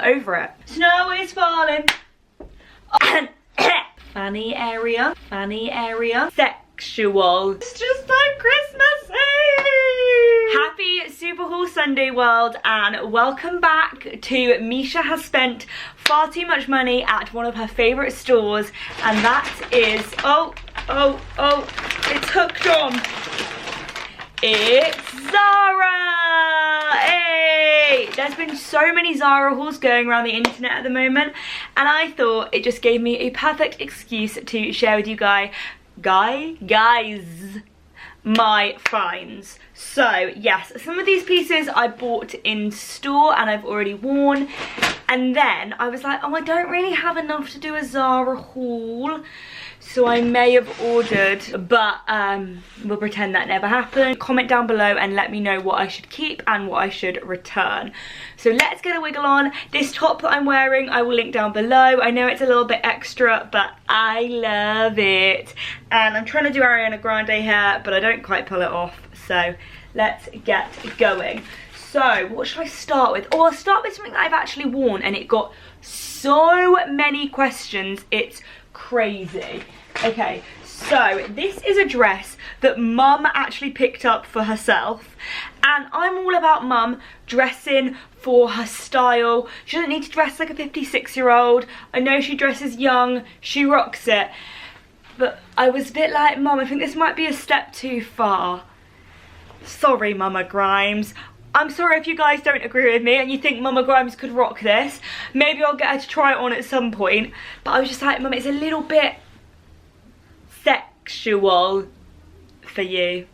over it. Snow is falling. Fanny area, sexual. It's just like Christmassy. Happy Super Haul Sunday world, and welcome back to Misha has spent far too much money at one of her favourite stores, and that is, it's hooked on. It's Zara! Hey! There's been so many Zara hauls going around the internet at the moment, and I thought it just gave me a perfect excuse to share with you guys my finds. So yes, some of these pieces I bought in store and I've already worn, and then I was like, oh, I don't really have enough to do a Zara haul, so I may have ordered, but we'll pretend that never happened. Comment down below and let me know what I should keep and what I should return. So let's get a wiggle on. This top that I'm wearing I will link down below. I know it's a little bit extra, but I love it. And I'm trying to do Ariana Grande hair, but I don't quite pull it off. So let's get going. So what should I start with? Oh, I'll start with something that I've actually worn and it got so many questions. It's crazy. Okay, so this is a dress that Mum actually picked up for herself, and I'm all about Mum dressing for her style. She doesn't need to dress like a 56-year-old. I know she dresses young, she rocks it, but I was a bit like, Mum, I think this might be a step too far. Sorry, Mama Grimes. I'm sorry if you guys don't agree with me and you think Mama Grimes could rock this. Maybe I'll get her to try it on at some point. But I was just like, Mum, it's a little bit sexual for you.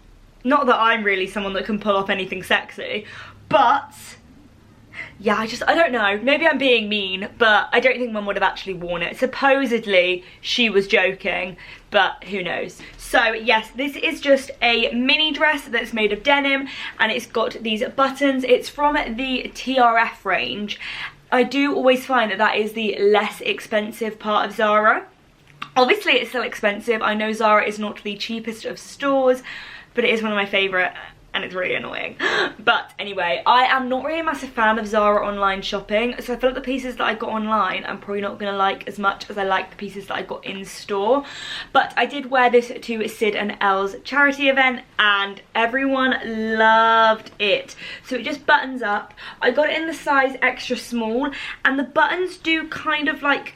Not that I'm really someone that can pull off anything sexy, but yeah, I don't know. Maybe I'm being mean, but I don't think Mum would have actually worn it. Supposedly, she was joking, but who knows. So yes, this is just a mini dress that's made of denim, and it's got these buttons. It's from the TRF range. I do always find that that is the less expensive part of Zara. Obviously, it's still expensive. I know Zara is not the cheapest of stores, but it is one of my favourite, and it's really annoying. But anyway, I am not really a massive fan of Zara online shopping, so I feel like the pieces that I got online I'm probably not going to like as much as I like the pieces that I got in store. But I did wear this to Sid and Elle's charity event and everyone loved it. So it just buttons up. I got it in the size extra small, and the buttons do kind of like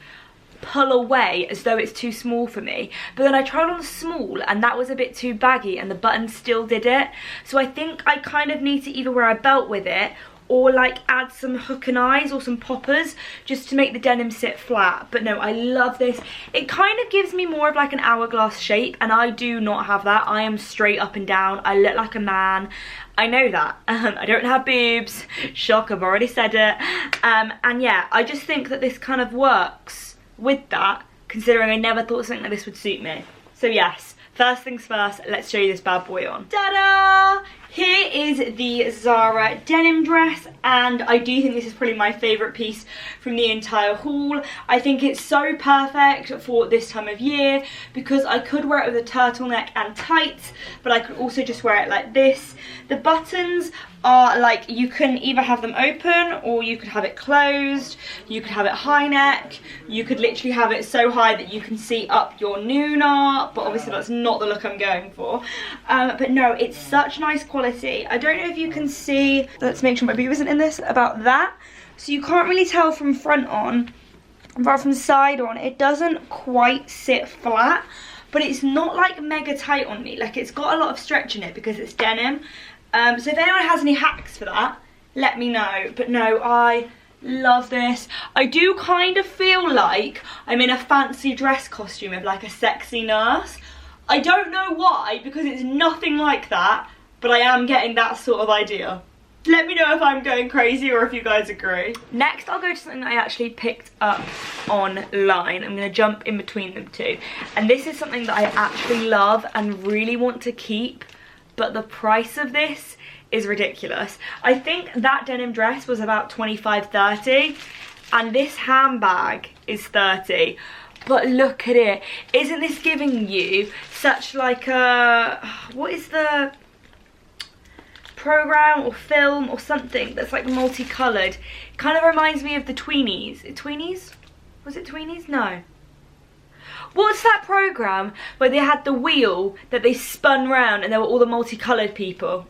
pull away as though it's too small for me, but then I tried on the small and that was a bit too baggy and the buttons still did it. So I think I kind of need to either wear a belt with it or like add some hook and eyes or some poppers just to make the denim sit flat. But no, I love this. It kind of gives me more of like an hourglass shape, and I do not have that. I am straight up and down. I look like a man. I know that. I don't have boobs. Shock, I've already said it. And yeah, I just think that this kind of works with that, considering I never thought something like this would suit me. So yes, first things first, let's show you this bad boy on. Ta-da! Here is the Zara denim dress, and I do think this is probably my favourite piece from the entire haul. I think it's so perfect for this time of year because I could wear it with a turtleneck and tights, but I could also just wear it like this. The buttons are like, you can either have them open or you could have it closed. You could have it high neck. You could literally have it so high that you can see up your nooner, but obviously that's not the look I'm going for. But no, it's such nice quality. I don't know if you can see, let's make sure my boob isn't in this, about that. So you can't really tell from front on, but from side on, it doesn't quite sit flat, but it's not like mega tight on me. Like, it's got a lot of stretch in it because it's denim. So if anyone has any hacks for that, let me know. But no, I love this. I do kind of feel like I'm in a fancy dress costume of like a sexy nurse. I don't know why, because it's nothing like that, but I am getting that sort of idea. Let me know if I'm going crazy or if you guys agree. Next, I'll go to something that I actually picked up online. I'm going to jump in between them two. And this is something that I actually love and really want to keep, but the price of this is ridiculous. I think that denim dress was about 25-30, and this handbag is 30. But look at it. Isn't this giving you such like a, what is the program or film or something that's like multicoloured. It kind of reminds me of the Tweenies. Tweenies? Was it Tweenies? No. What's that program where they had the wheel that they spun round and there were all the multicoloured people?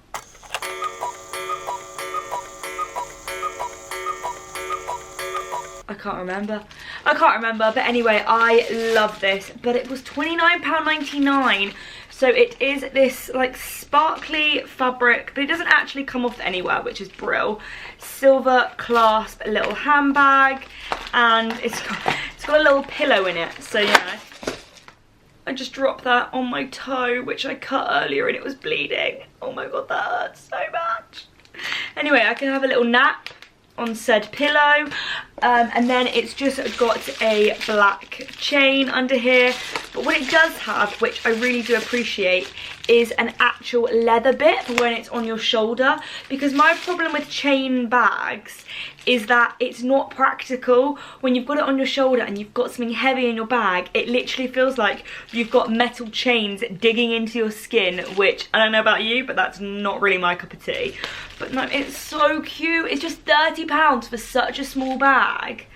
I can't remember. But anyway, I love this. But it was £29.99. So it is this like sparkly fabric, but it doesn't actually come off anywhere, which is brill. Silver clasp little handbag, and it's got a little pillow in it. So yeah, I just dropped that on my toe, which I cut earlier and it was bleeding. Oh my god, that hurts so much. Anyway, I can have a little nap on said pillow, and then it's just got a black chain under here. But what it does have, which I really do appreciate, is an actual leather bit for when it's on your shoulder, because my problem with chain bags is that it's not practical. When you've got it on your shoulder and you've got something heavy in your bag, it literally feels like you've got metal chains digging into your skin, which I don't know about you, but that's not really my cup of tea. But no, it's so cute. It's just £30 for such a small bag,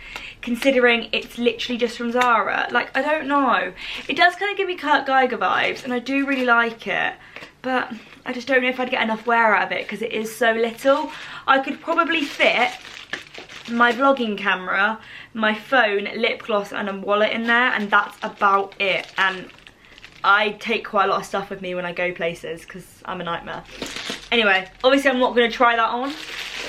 considering it's literally just from Zara. Like, I don't know. It does kind of give me Kurt Geiger vibes, and I do really like it, but I just don't know if I'd get enough wear out of it because it is so little. I could probably fit my vlogging camera, my phone, lip gloss and a wallet in there, and that's about it. And I take quite a lot of stuff with me when I go places because I'm a nightmare. Anyway, obviously I'm not going to try that on.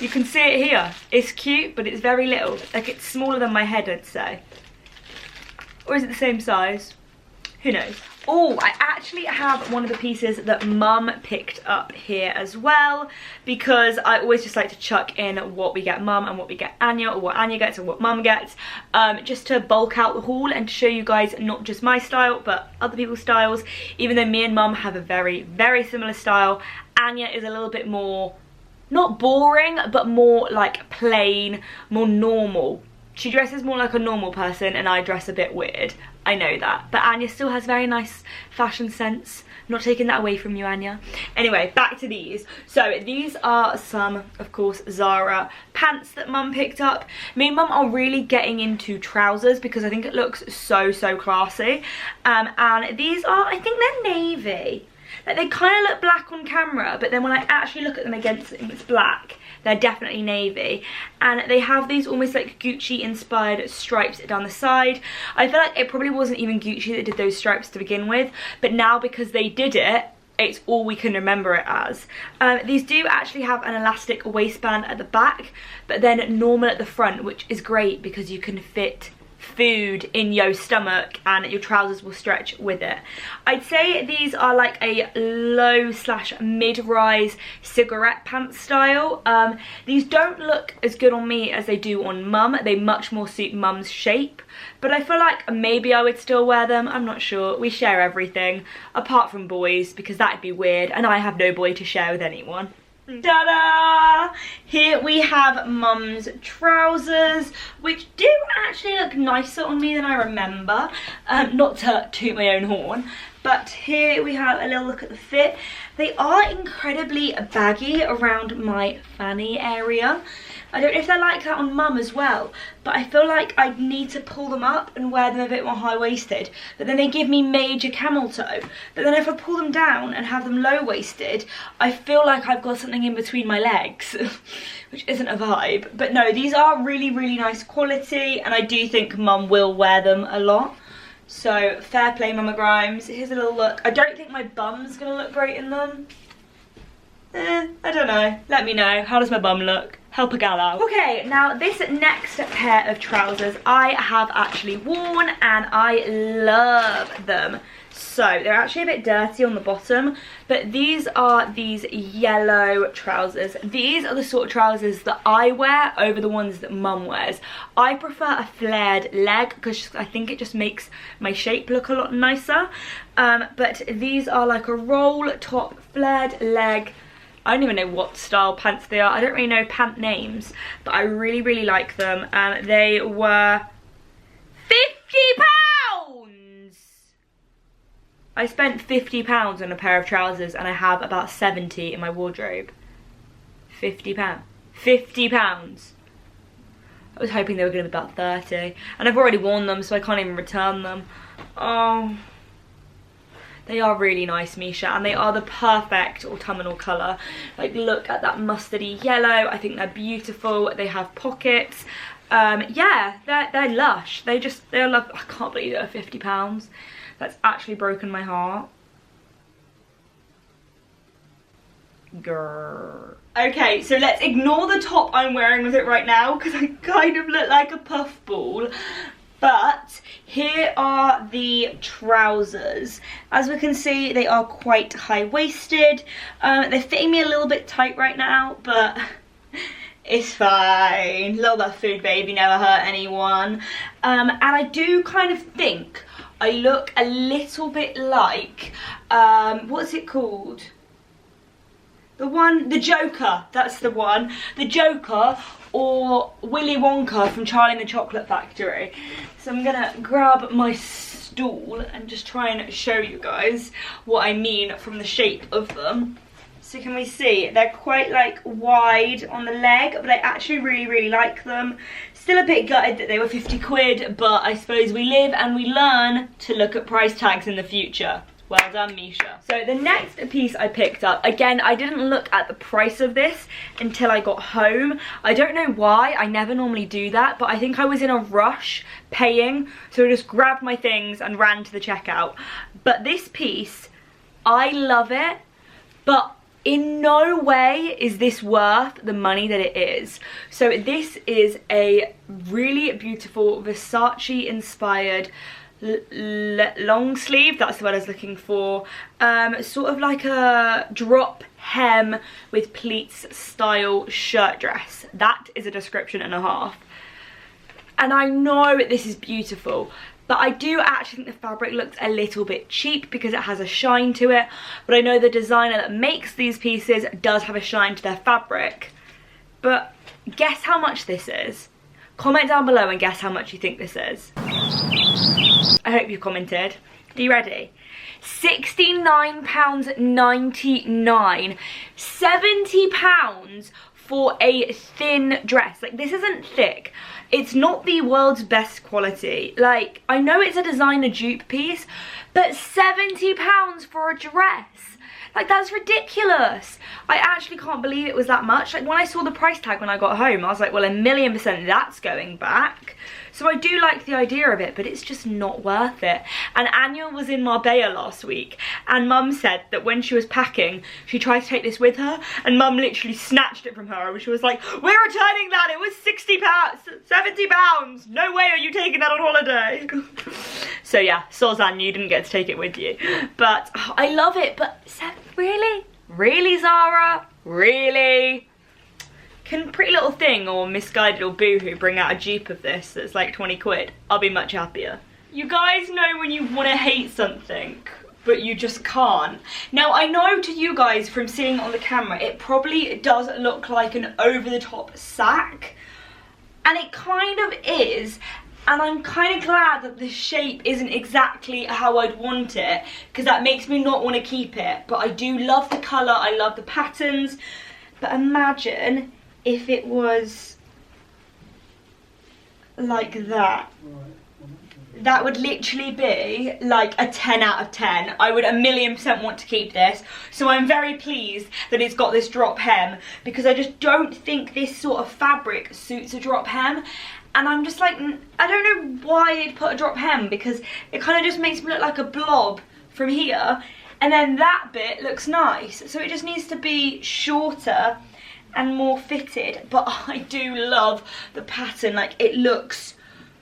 You can see it here. It's cute, but it's very little. Like, it's smaller than my head, I'd say. Or is it the same size? Who knows? Oh, I actually have one of the pieces that Mum picked up here as well, because I always just like to chuck in what we get Mum and what we get Anya, or what Anya gets and what Mum gets, just to bulk out the haul and to show you guys not just my style but other people's styles. Even though me and Mum have a very, very similar style, Anya is a little bit more, not boring, but more like plain, more normal. She dresses more like a normal person and I dress a bit weird. I know that. But Anya still has very nice fashion sense. Not taking that away from you, Anya. Anyway, back to these. So these are some, of course, Zara pants that Mum picked up. Me and Mum are really getting into trousers because I think it looks so, so classy. And these are, I think they're navy. Like, they kind of look black on camera, but then when I actually look at them against it, it's black. They're definitely navy, and they have these almost like Gucci inspired stripes down the side. I feel like it probably wasn't even Gucci that did those stripes to begin with, but now because they did it, it's all we can remember it as. These do actually have an elastic waistband at the back, but then normal at the front, which is great because you can fit food in your stomach and your trousers will stretch with it. I'd say these are like a low slash mid-rise cigarette pants style. These don't look as good on me as they do on Mum. They much more suit Mum's shape, but I feel like maybe I would still wear them. I'm not sure. We share everything apart from boys because that'd be weird, and I have no boy to share with anyone. Ta-da! Here we have Mum's trousers, which do actually look nicer on me than I remember. Not to toot my own horn, but here we have a little look at the fit. They are incredibly baggy around my fanny area. I don't know if they're like that on Mum as well, but I feel like I need to pull them up and wear them a bit more high-waisted. But then they give me major camel toe. But then if I pull them down and have them low-waisted, I feel like I've got something in between my legs, which isn't a vibe. But no, these are really, really nice quality, and I do think Mum will wear them a lot. So fair play, Mama Grimes. Here's a little look. I don't think my bum's gonna look great in them. I don't know. Let me know. How does my bum look? Help a gal out. Okay, now this next pair of trousers I have actually worn and I love them. So they're actually a bit dirty on the bottom, but these are these yellow trousers. These are the sort of trousers that I wear over the ones that Mum wears. I prefer a flared leg because I think it just makes my shape look a lot nicer. But these are like a roll top flared leg. I don't even know what style pants they are. I don't really know pant names, but I really, really like them. They were £50! I spent £50 on a pair of trousers and I have about 70 in my wardrobe. £50. £50. I was hoping they were going to be about 30, and I've already worn them, so I can't even return them. Oh, they are really nice, Misha, and they are the perfect autumnal colour. Like, look at that mustardy yellow. I think they're beautiful. They have pockets. Yeah, they're lush. They're love. I can't believe they're £50. That's actually broken my heart. Grrr. Okay, so let's ignore the top I'm wearing with it right now, because I kind of look like a puffball. But here are the trousers. As we can see, they are quite high-waisted. They're fitting me a little bit tight right now, but it's fine. Love that food, baby, never hurt anyone. And I do kind of think I look a little bit like, what's it called? The Joker, that's the one. The Joker, or Willy Wonka from Charlie and the Chocolate Factory. So I'm gonna grab my stool and just try and show you guys what I mean from the shape of them. So can we see, they're quite like wide on the leg, but I actually really like them. Still a bit gutted that they were 50 quid, but I suppose we live and we learn to look at price tags in the future. Well done, Misha. So the next piece I picked up, again, I didn't look at the price of this until I got home. I don't know why, I never normally do that, but I think I was in a rush paying, so I just grabbed my things and ran to the checkout. But this piece, I love it, but in no way is this worth the money that it is. So this is a really beautiful Versace inspired long sleeve, that's the word I was looking for, sort of like a drop hem with pleats style shirt dress. That is a description and a half. And I know this is beautiful, but I do actually think the fabric looks a little bit cheap because it has a shine to it, but I know the designer that makes these pieces does have a shine to their fabric. But guess how much this is? Comment down below and guess how much you think this is. I hope you commented. Are you ready? £69.99. £70 for a thin dress. Like, this isn't thick. It's not the world's best quality. Like, I know it's a designer dupe piece, but £70 for a dress. Like, that's ridiculous. I actually can't believe it was that much. Like, when I saw the price tag when I got home, I was like, well, 1,000,000% that's going back. So I do like the idea of it, but it's just not worth it. And Anya was in Marbella last week, and Mum said that when she was packing, she tried to take this with her, and Mum literally snatched it from her, and she was like, we're returning that, it was £60, £70, no way are you taking that on holiday. So yeah, soz Anya, you didn't get to take it with you. But oh, I love it, but really? Really, Zara? Really? Can Pretty Little Thing or Misguided or Boohoo bring out a dupe of this that's like 20 quid? I'll be much happier. You guys know when you want to hate something, but you just can't. Now, I know to you guys from seeing it on the camera, it probably does look like an over-the-top sack. And it kind of is. And I'm kind of glad that the shape isn't exactly how I'd want it, because that makes me not want to keep it. But I do love the colour, I love the patterns. But imagine if it was like that. That would literally be like a 10 out of 10. I would 1,000,000% want to keep this. So I'm very pleased that it's got this drop hem, because I just don't think this sort of fabric suits a drop hem. And I'm just like, I don't know why they'd put a drop hem, because it kind of just makes me look like a blob from here. And then that bit looks nice. So it just needs to be shorter and more fitted. But I do love the pattern. Like, it looks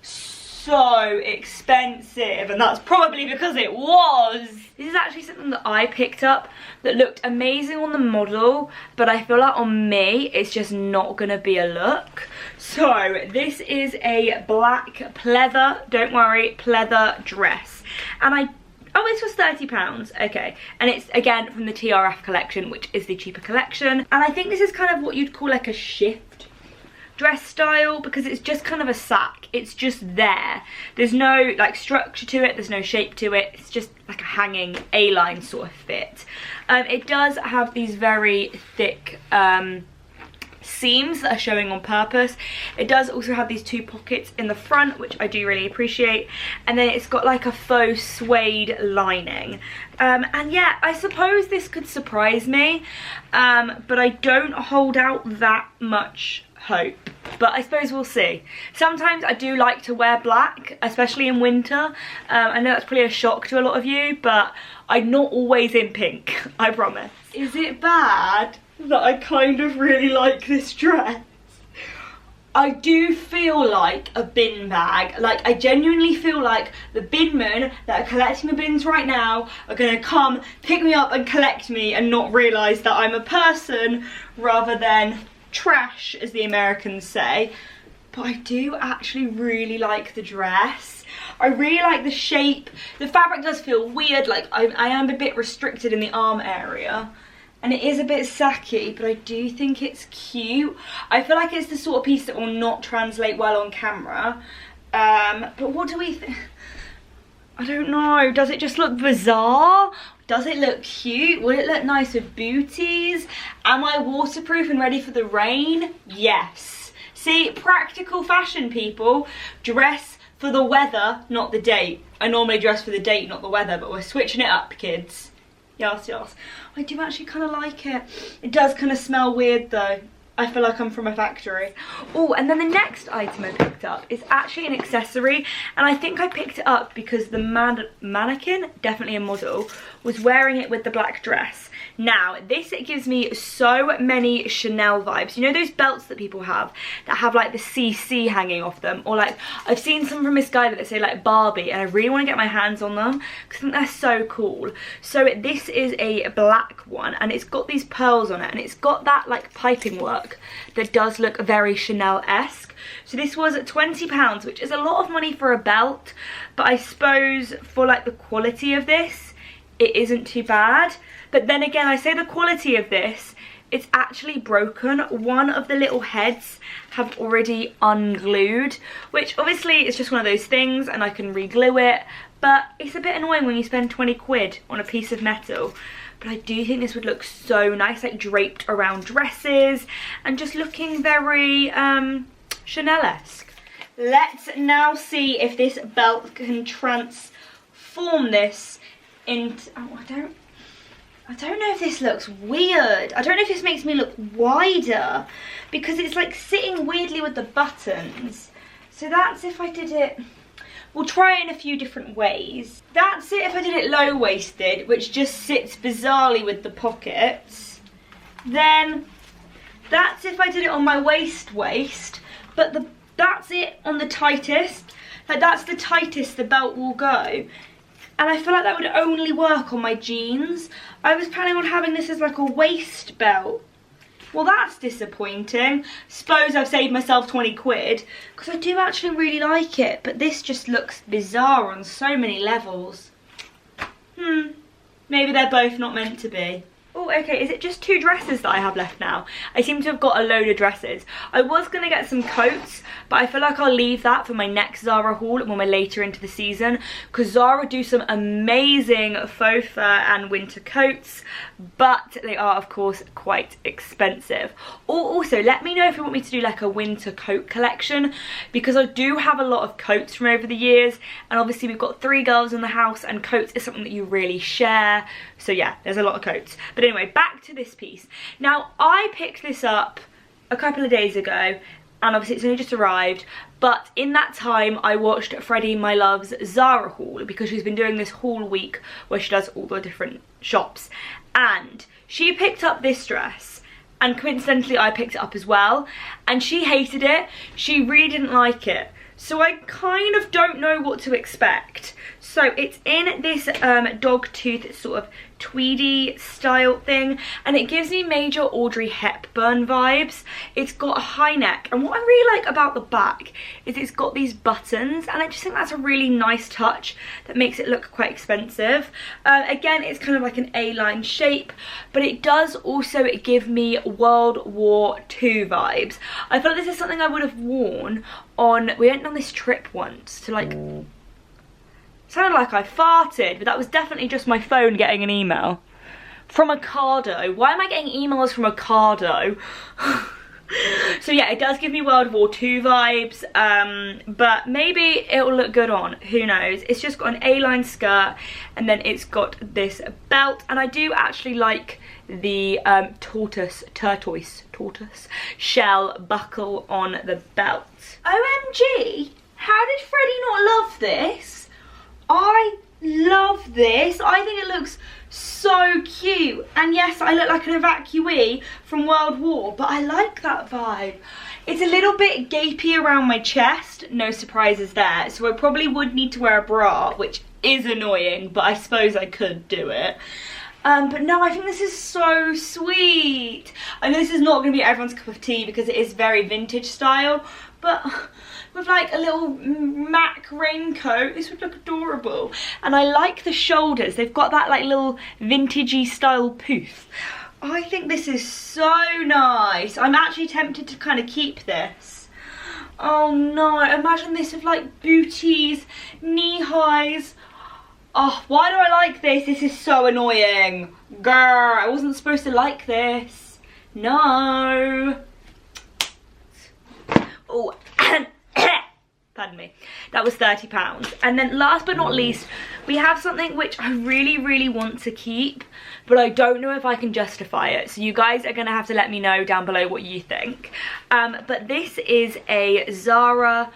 so expensive, and that's probably because it was. This is actually something that I picked up that looked amazing on the model, but I feel like on me it's just not gonna be a look. So this is a black pleather, don't worry, pleather dress. And oh, this was £30, okay. And it's, again, from the TRF collection, which is the cheaper collection. And I think this is kind of what you'd call like a shift dress style, because it's just kind of a sack. It's just there. There's no like structure to it, there's no shape to it. It's just like a hanging A-line sort of fit. It does have these very thick seams that are showing on purpose. It does also have these 2 pockets in the front, which I do really appreciate, and then it's got like a faux suede lining. And yeah, I suppose this could surprise me, but I don't hold out that much hope, but I suppose we'll see. Sometimes I do like to wear black, especially in winter. I know that's probably a shock to a lot of you, but I'm not always in pink, I promise. Is it bad that I kind of really like this dress? I do feel like a bin bag. Like, I genuinely feel like the bin men that are collecting the bins right now are gonna come pick me up and collect me and not realise that I'm a person rather than trash, as the Americans say. But I do actually really like the dress. I really like the shape. The fabric does feel weird, like I am a bit restricted in the arm area. And it is a bit sacky, but I do think it's cute. I feel like it's the sort of piece that will not translate well on camera. But what do we think? I don't know. Does it just look bizarre? Does it look cute? Will it look nice with booties? Am I waterproof and ready for the rain? Yes. See, practical fashion, people. Dress for the weather, not the date. I normally dress for the date, not the weather, but we're switching it up, kids. Yes, yes. I do actually kind of like it. It does kind of smell weird though. I feel like I'm from a factory. Oh, and then the next item I picked up is actually an accessory, and I think I picked it up because the mannequin, definitely a model, was wearing it with the black dress. Now, this, it gives me so many Chanel vibes. You know those belts that people have that have like the CC hanging off them? Or like, I've seen some from Misha that say like Barbie, and I really want to get my hands on them because I think they're so cool. So this is a black one, and it's got these pearls on it, and it's got that like piping work that does look very Chanel-esque. So this was £20, which is a lot of money for a belt, but I suppose for like the quality of this, it isn't too bad. But then again, I say the quality of this, it's actually broken. One of the little heads have already unglued, which obviously is just one of those things and I can re-glue it, but it's a bit annoying when you spend 20 quid on a piece of metal. But I do think this would look so nice, like draped around dresses and just looking very Chanel-esque. Let's now see if this belt can transform this into, oh, I don't know if this looks weird. I don't know if this makes me look wider because it's like sitting weirdly with the buttons. So that's if I did it, we'll try it in a few different ways. That's it if I did it low-waisted, which just sits bizarrely with the pockets. Then that's if I did it on my waist, but that's it on the tightest. Like that's the tightest the belt will go. And I feel like that would only work on my jeans. I was planning on having this as like a waist belt. Well, that's disappointing. Suppose I've saved myself 20 quid because I do actually really like it, but this just looks bizarre on so many levels. Maybe they're both not meant to be. Oh, okay, is it just 2 dresses that I have left now? I seem to have got a load of dresses. I was going to get some coats, but I feel like I'll leave that for my next Zara haul when we're later into the season, because Zara do some amazing faux fur and winter coats, but they are, of course, quite expensive. Or also, let me know if you want me to do like a winter coat collection, because I do have a lot of coats from over the years, and obviously we've got 3 girls in the house, and coats is something that you really share. So yeah, there's a lot of coats. But anyway, back to this piece. Now, I picked this up a couple of days ago, and obviously it's only just arrived, but in that time I watched Freddie, my love's Zara haul, because she's been doing this haul week where she does all the different shops, and she picked up this dress, and coincidentally I picked it up as well, and she hated it. She really didn't like it. So I kind of don't know what to expect. So it's in this dog tooth sort of tweedy style thing, and it gives me major Audrey Hepburn vibes. It's got a high neck, and what I really like about the back is it's got these buttons, and I just think that's a really nice touch that makes it look quite expensive. Again, it's kind of like an A-line shape, but it does also give me World War II vibes. I feel like this is something I would have worn on, we went on this trip once to like, sounded like I farted, but that was definitely just my phone getting an email from Ocado. Why am I getting emails from Ocado? So yeah, it does give me World War II vibes, but maybe it'll look good on, who knows. It's just got an A-line skirt, and then it's got this belt, and I do actually like the tortoise shell buckle on the belt. OMG, how did Freddie not love this? I love this. I think it looks so cute, and yes, I look like an evacuee from World War, but I like that vibe. It's a little bit gapey around my chest, no surprises there, so I probably would need to wear a bra, which is annoying, but I suppose I could do it. But no, I think this is so sweet. I know this is not going to be everyone's cup of tea because it is very vintage style, but with like a little MAC raincoat, this would look adorable. And I like the shoulders. They've got that like little vintagey style poof. I think this is so nice. I'm actually tempted to kind of keep this. Oh no, imagine this with like booties, knee highs. Oh, why do I like this? This is so annoying. Girl, I wasn't supposed to like this. No. Oh, pardon me. That was £30. And then last but not least, we have something which I really want to keep, but I don't know if I can justify it. So you guys are gonna have to let me know down below what you think. But this is a Zara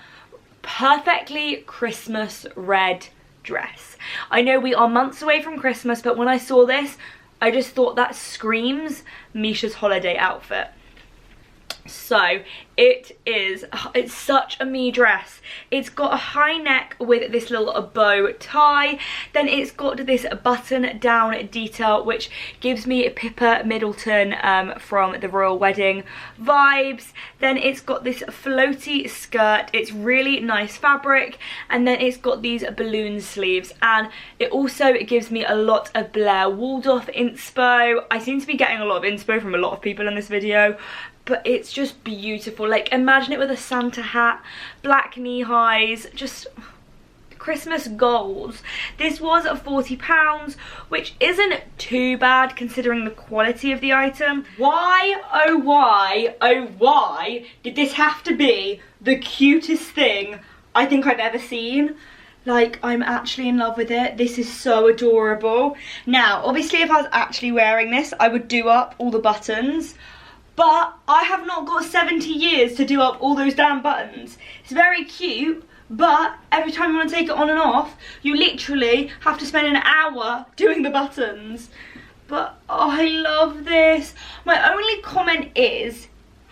perfectly Christmas red dress. I know we are months away from Christmas, but when I saw this, I just thought that screams Misha's holiday outfit. So it's such a me dress. It's got a high neck with this little bow tie, then it's got this button down detail which gives me Pippa Middleton from the Royal Wedding vibes. Then it's got this floaty skirt, it's really nice fabric, and then it's got these balloon sleeves, and it gives me a lot of Blair Waldorf inspo. I seem to be getting a lot of inspo from a lot of people in this video, but it's just beautiful. Like, imagine it with a Santa hat, black knee highs, just Christmas goals. This was £40, which isn't too bad considering the quality of the item. Why, oh why did this have to be the cutest thing I think I've ever seen? Like, I'm actually in love with it. This is so adorable. Now, obviously if I was actually wearing this, I would do up all the buttons, but I have not got 70 years to do up all those damn buttons. It's very cute, but every time you want to take it on and off, you literally have to spend an hour doing the buttons. But oh, I love this. My only comment is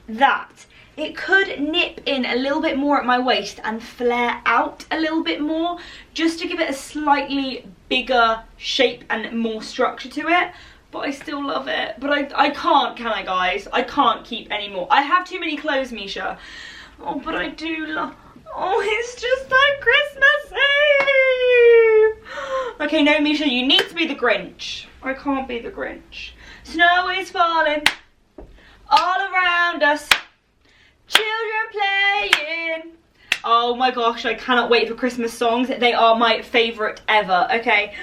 that it could nip in a little bit more at my waist and flare out a little bit more, just to give it a slightly bigger shape and more structure to it. But I still love it. But I can't, can I, guys? I can't keep any more. I have too many clothes, Misha. Oh, but I do love... Oh, it's just so Christmassy. Okay, no, Misha, you need to be the Grinch. I can't be the Grinch. Snow is falling all around us. Children playing. Oh my gosh, I cannot wait for Christmas songs. They are my favourite ever. Okay.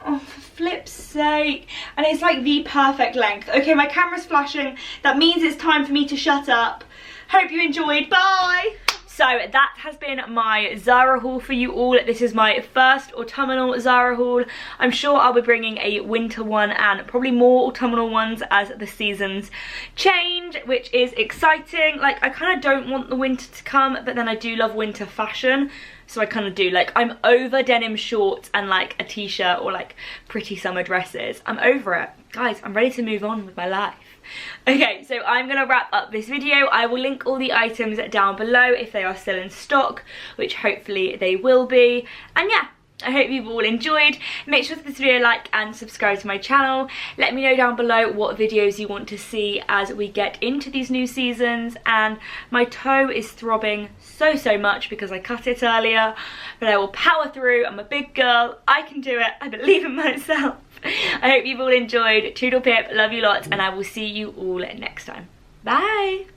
Oh, for flip's sake. And it's like the perfect length. Okay, my camera's flashing. That means it's time for me to shut up. Hope you enjoyed. Bye. So that has been my Zara haul for you all. This is my first autumnal Zara haul. I'm sure I'll be bringing a winter one and probably more autumnal ones as the seasons change, which is exciting. Like, I kind of don't want the winter to come, but then I do love winter fashion. So I kind of do. Like, I'm over denim shorts and like a t-shirt or like pretty summer dresses. I'm over it. Guys, I'm ready to move on with my life. Okay, so I'm going to wrap up this video. I will link all the items down below if they are still in stock, which hopefully they will be. And yeah, I hope you've all enjoyed. Make sure to give this video a like and subscribe to my channel. Let me know down below what videos you want to see as we get into these new seasons. And my toe is throbbing so much because I cut it earlier, but I will power through. I'm a big girl. I can do it. I believe in myself. I hope you've all enjoyed. Toodle pip, love you lots, and I will see you all next time. Bye.